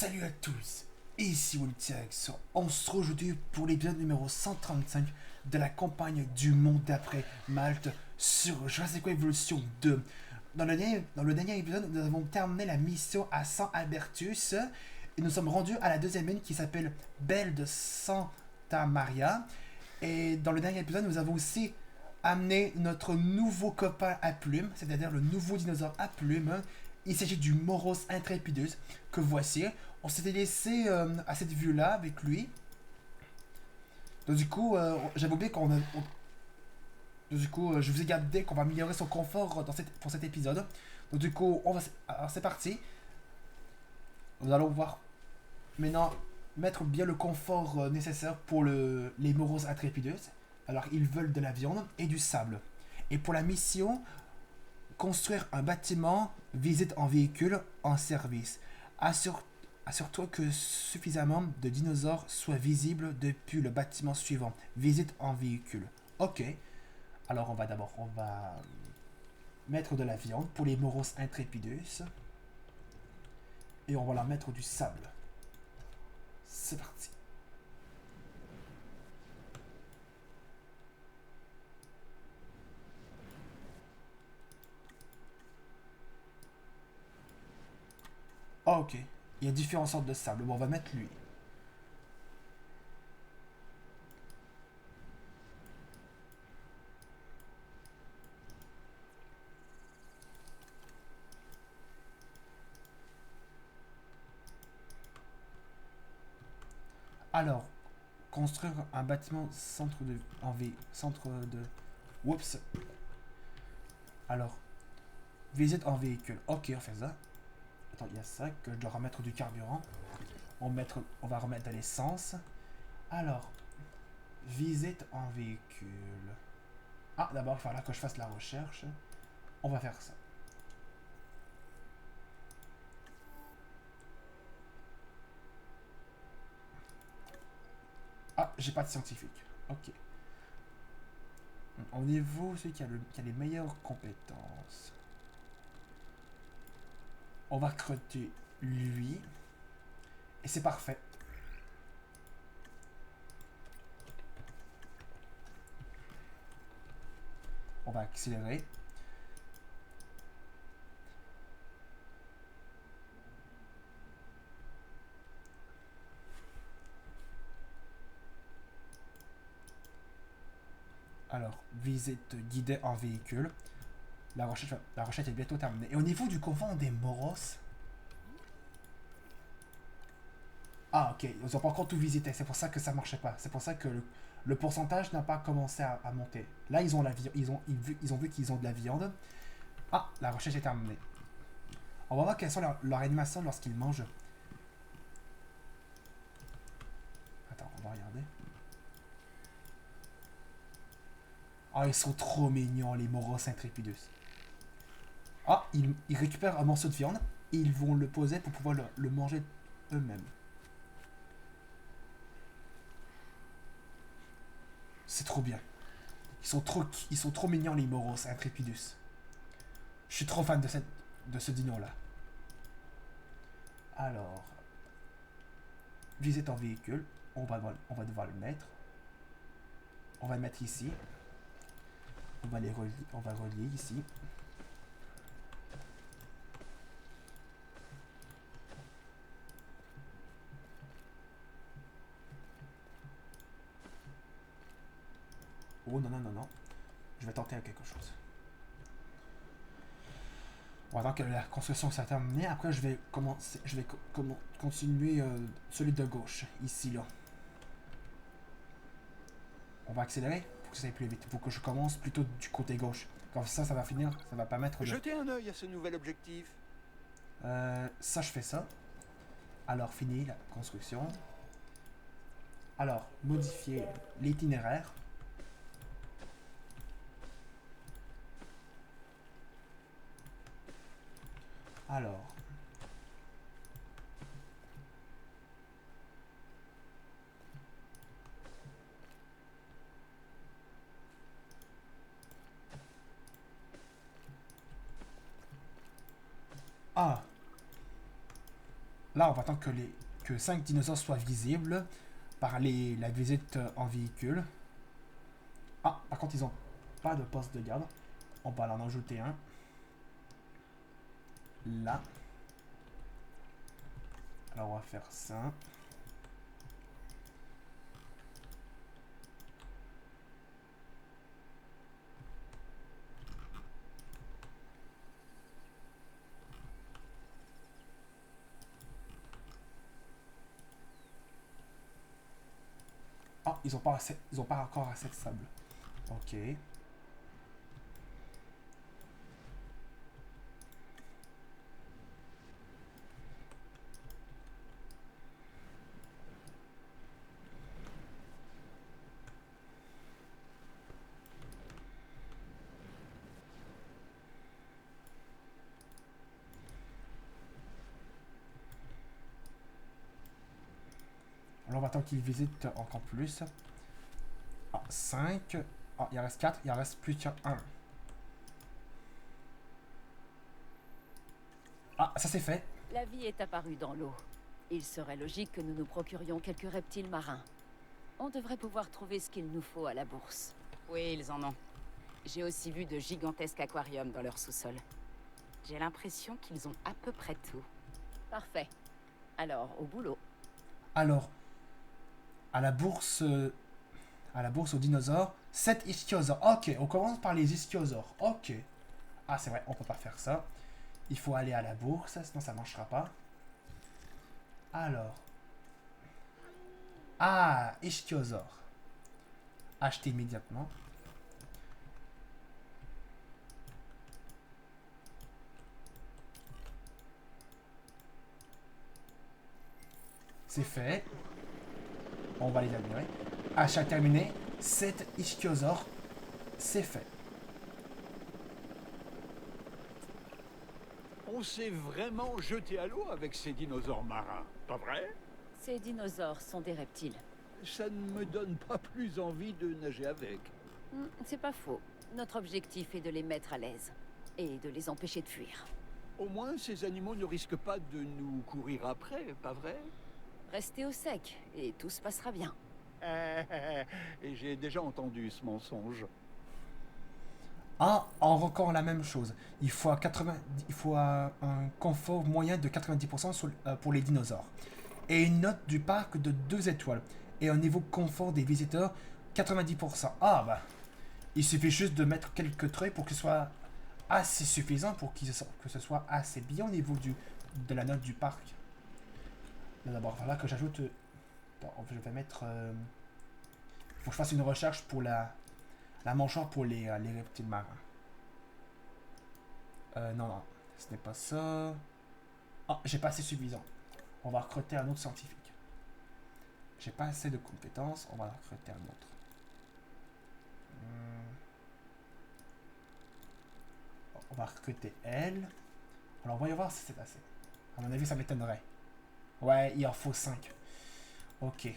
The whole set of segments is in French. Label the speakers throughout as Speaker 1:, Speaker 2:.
Speaker 1: Salut à tous, ici Woltiax. On se retrouve aujourd'hui pour l'épisode numéro 135 de la campagne du monde d'après Malte sur Jurassic World Evolution 2. Dans le dernier épisode, nous avons terminé la mission à San Albertus et nous sommes rendus à la deuxième mine qui s'appelle Belle de Santa Maria. Et dans le dernier épisode, nous avons aussi amené notre nouveau copain à plumes, c'est-à-dire le nouveau dinosaure à plumes. Il s'agit du Moros Intrepidus que voici. On s'était laissé à cette vue-là avec lui. Donc du coup, j'avais oublié qu'on a... Donc, du coup, je vous ai gardé qu'on va améliorer son confort pour cet épisode. Donc du coup, alors c'est parti. Nous allons voir maintenant mettre bien le confort nécessaire pour les Moros Intrepidus. Alors ils veulent de la viande et du sable. Et pour la mission, construire un bâtiment, visite en véhicule, en service. Assure-toi que suffisamment de dinosaures soient visibles depuis le bâtiment suivant. Visite en véhicule. Ok. Alors on va mettre de la viande pour les Moros Intrepidus. Et on va leur mettre du sable. C'est parti. Ah, ok. Il y a différentes sortes de sable. Bon, on va mettre lui. Alors, construire un bâtiment centre de. Oups. Alors, visite en véhicule. Ok, on fait ça. Attends, il y a ça que je dois remettre du carburant. On va remettre de l'essence. Alors, visite en véhicule. Ah, d'abord, il faudra que je fasse la recherche. On va faire ça. Ah, j'ai pas de scientifique. Ok. Au niveau, celui qui a les meilleures compétences. On va recruter lui. Et c'est parfait. On va accélérer. Alors, visite guidée en véhicule. La recherche est bientôt terminée. Et au niveau du confort des Moros. Ah, ok. Ils n'ont pas encore tout visité. C'est pour ça que ça marchait pas. C'est pour ça que le pourcentage n'a pas commencé à monter. Là, ils ont ils ont vu qu'ils ont de la viande. Ah, la recherche est terminée. On va voir quelles sont leurs animations lorsqu'ils mangent. Attends, on va regarder. Ah, ils sont trop mignons, les Moros Intrepidus. Ah, ils récupèrent un morceau de viande et ils vont le poser pour pouvoir le manger eux-mêmes. C'est trop bien. Ils sont trop mignons, les Moros Intrepidus. Je suis trop fan de ce dino-là. Alors, visite en véhicule. On va devoir le mettre. On va le mettre ici. On va relier ici. Oh non, non, non, non. Je vais tenter quelque chose. On va attendre que la construction soit terminée. Après, continuer celui de gauche, ici, là. On va accélérer pour que ça aille plus vite. Pour que je commence plutôt du côté gauche. Comme ça va finir. Ça va permettre de.
Speaker 2: Jetez un œil à ce nouvel objectif.
Speaker 1: Ça, je fais ça. Alors, fini la construction. Alors, modifier l'itinéraire. Alors. Ah. Là, on va attendre que 5 dinosaures soient visibles par la visite en véhicule. Ah, par contre, ils ont pas de poste de garde. On va en ajouter un. Là. Alors, on va faire ça. Ah, ils ont pas encore assez de sable. Ok. Alors, on va attendre qu'ils visitent encore plus. Ah, 5. Ah, il en reste 4. Il en reste plus qu'un. Ah, ça c'est fait.
Speaker 2: La vie est apparue dans l'eau. Il serait logique que nous nous procurions quelques reptiles marins. On devrait pouvoir trouver ce qu'il nous faut à la bourse.
Speaker 3: Oui, ils en ont. J'ai aussi vu de gigantesques aquariums dans leur sous-sol. J'ai l'impression qu'ils ont à peu près tout.
Speaker 2: Parfait. Alors, au boulot.
Speaker 1: Alors, à la bourse. À la bourse aux dinosaures, 7 ichthyosaures. Ok, on commence par les ichthyosaures. Ok. Ah, c'est vrai, on peut pas faire ça. Il faut aller à la bourse, sinon ça marchera pas. Alors. Ah, ichthyosaure. Acheter immédiatement. C'est fait. On va les admirer. Achat terminé. 7 ichthyosaures. C'est fait.
Speaker 4: On s'est vraiment jeté à l'eau avec ces dinosaures marins, pas vrai?
Speaker 2: Ces dinosaures sont des reptiles.
Speaker 4: Ça ne me donne pas plus envie de nager avec.
Speaker 2: C'est pas faux. Notre objectif est de les mettre à l'aise. Et de les empêcher de fuir.
Speaker 4: Au moins, ces animaux ne risquent pas de nous courir après, pas vrai?
Speaker 2: Restez au sec, et tout se passera bien.
Speaker 4: Et j'ai déjà entendu ce mensonge.
Speaker 1: Ah, encore la même chose. Il faut un confort moyen de 90% pour les dinosaures. Et une note du parc de 2 étoiles. Et un niveau de confort des visiteurs, 90%. Ah bah, il suffit juste de mettre quelques trucs pour que ce soit assez suffisant, pour que ce soit assez bien au niveau de la note du parc. D'abord, voilà que j'ajoute... je vais mettre... faut que je fasse une recherche pour la mâchoire pour les reptiles marins. Non, non, ce n'est pas ça. Ah, j'ai pas assez suffisant. On va recruter un autre scientifique. J'ai pas assez de compétences, on va recruter un autre. On va recruter elle. Alors, voyons voir si c'est assez. À mon avis, ça m'étonnerait. Ouais, il en faut 5. Ok.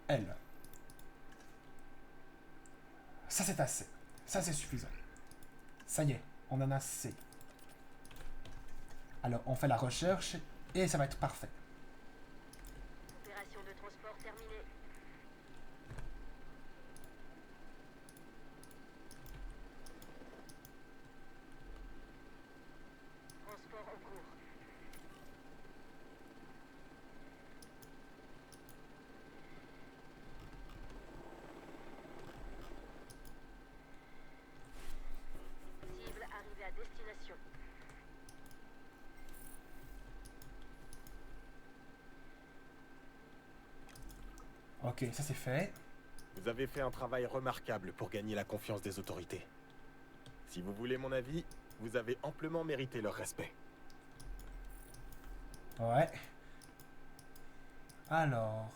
Speaker 1: Elle. Ça, c'est assez. Ça, c'est suffisant. Ça y est, on en a assez. Alors, on fait la recherche et ça va être parfait.
Speaker 5: Opération de transport terminée. Transport en cours. Cible arrivée à destination.
Speaker 1: Ok, ça c'est fait.
Speaker 6: Vous avez fait un travail remarquable pour gagner la confiance des autorités. Si vous voulez mon avis, vous avez amplement mérité leur respect.
Speaker 1: Ouais. Alors,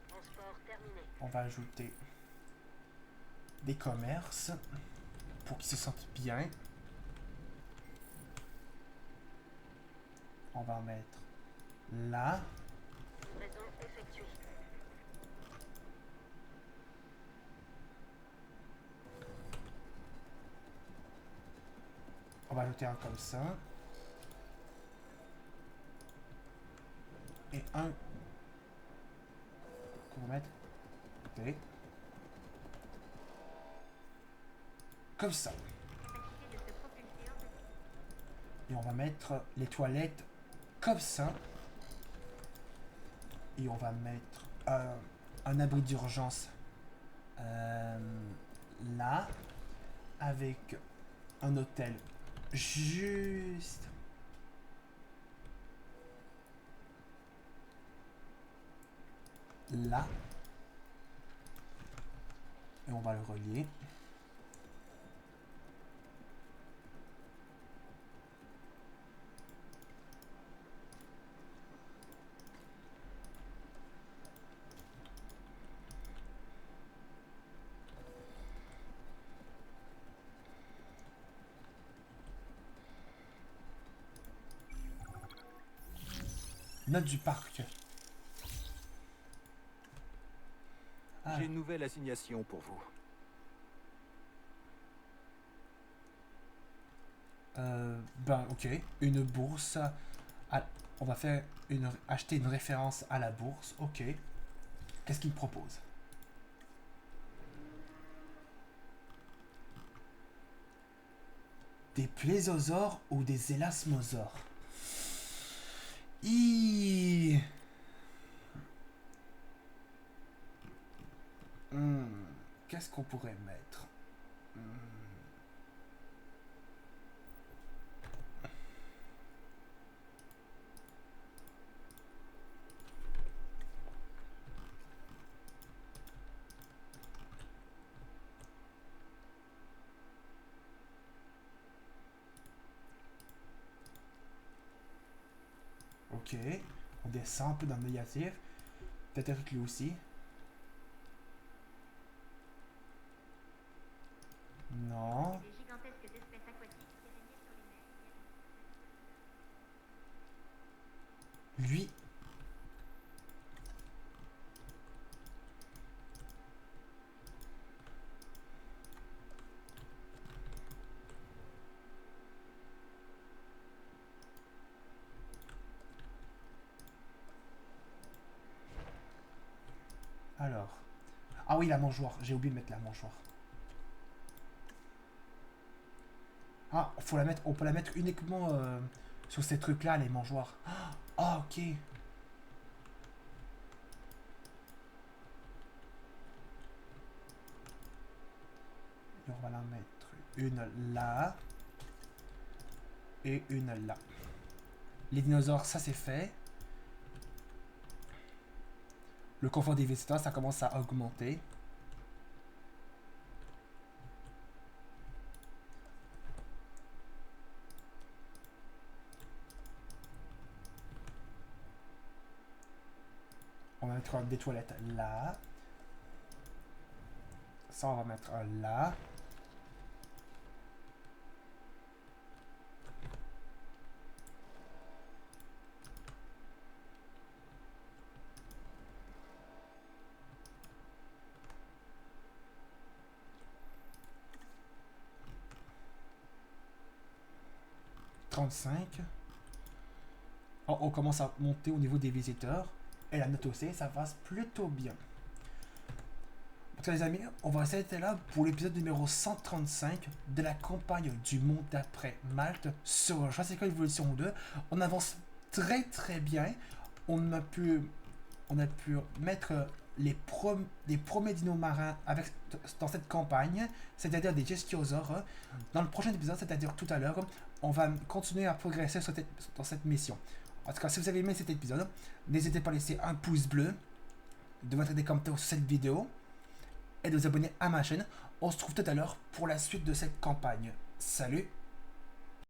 Speaker 5: Transport terminé.
Speaker 1: on va ajouter des commerces pour qu'ils se sentent bien. On va en mettre là.
Speaker 5: Livraison effectuée.
Speaker 1: On va ajouter un comme ça. Et un qu'on va mettre. Ok. Comme ça. Et on va mettre les toilettes comme ça. Et on va mettre un abri d'urgence là. Avec un hôtel juste là. Et on va le relier. Note du parc. Ah.
Speaker 4: J'ai une nouvelle assignation pour vous.
Speaker 1: Ben ok, une bourse. On va faire acheter une référence à la bourse. Ok. Qu'est-ce qu'il me propose? Des plésiosaures ou des élasmosaures? Qu'est-ce qu'on pourrait mettre? Ok, on descend un peu dans le négatif. Peut-être avec lui aussi. Non.
Speaker 5: Des gigantesques espèces aquatiques qui régnaient sur les mers.
Speaker 1: Lui. Alors. Ah oui, la mangeoire. J'ai oublié de mettre la mangeoire. Ah, faut la mettre, on peut la mettre uniquement sur ces trucs-là, les mangeoires. Ah, ok. Et on va la mettre une là. Et une là. Les dinosaures, ça c'est fait. Le confort des visiteurs, ça commence à augmenter. On va mettre des toilettes là. Ça, on va mettre là. Oh, on commence à monter au niveau des visiteurs. Et la note aussi, ça passe plutôt bien. Donc les amis, on va s'arrêter là pour l'épisode numéro 135 de la campagne du monde d'après Malte sur Jurassic World Evolution 2. On avance très très bien. On a pu mettre les premiers dinos marins dans cette campagne, c'est-à-dire des Jeskyrosaures. Dans le prochain épisode, c'est-à-dire tout à l'heure, on va continuer à progresser dans cette mission. En tout cas, si vous avez aimé cet épisode, n'hésitez pas à laisser un pouce bleu, de mettre des commentaires sur cette vidéo et de vous abonner à ma chaîne. On se retrouve tout à l'heure pour la suite de cette campagne. Salut!